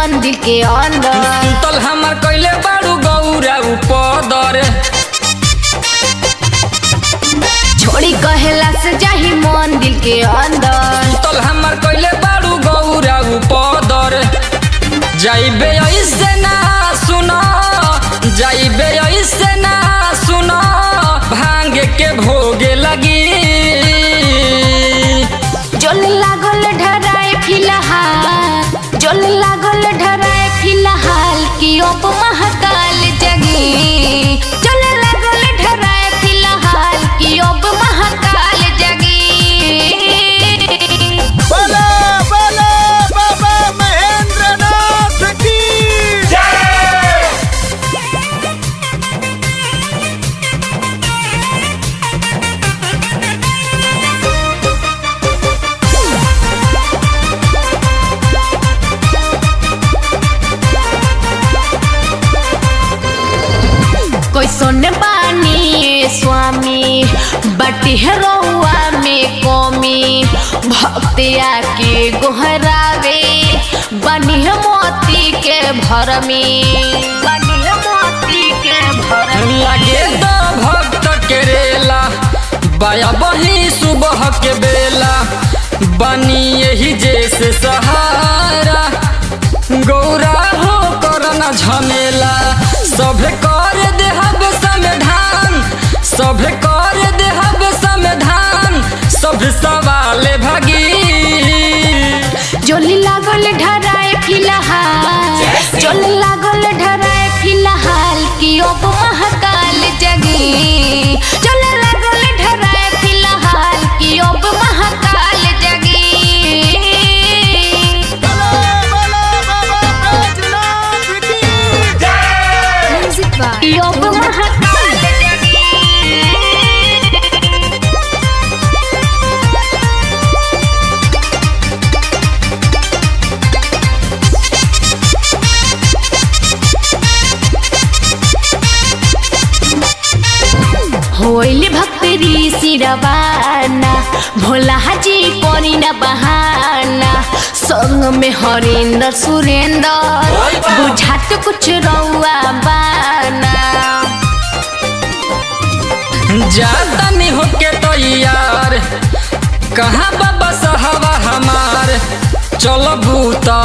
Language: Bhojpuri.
मंदिर के अंदर। तल हमर कैले बारू गौरा उपदर छोड़ी कहेला से जाही मंदिर के अंदर। तल हमर कैले बारू गौरा उपदर जाइबे ऐसे ना सुनो जाइबे ऐसे ना सुनो भांग के भोगे लगी जल लागल ढराए फिलहाल जल लागल ढराए फिलहाल की अब महाकाल जगी जल लागल ढराए फिलहाल की अब महाकाल जगी। बोलो बोलो बाबा महेंद्रनाथ की जय। कोई सोने बानी स्वामी बटी रउआ में कमी भक्तिया के गोहरावे बनी मोती के भरमी बनी मोती के भरमी। लगे तो भक्त के रेला बाया बही सुबह के बेला बनी यही जैसे सहारा गौरा हो करना झमेला सभे कर देहब समाधान सभे कर देहब समाधान सब सवाल भगी जोली लागल ढराए फिलहाल जोली लागल ढराए फिलहाल की अब महाकाल जगी जोली लागल ढराए फिलहाल की अब महाकाल जगी। बोलो बोलो बाबा बैजनाथ की जय। की अब महाकाल जगी। होइली भक्तरी सिरवाना भोला हाजी करी न बहाना संग में हरिंदर सुरेंद्र बुझात कुछ रउआ बाना। जाता नहीं होके तो यार कहाँ बाबा साहबा हमार चलो भूता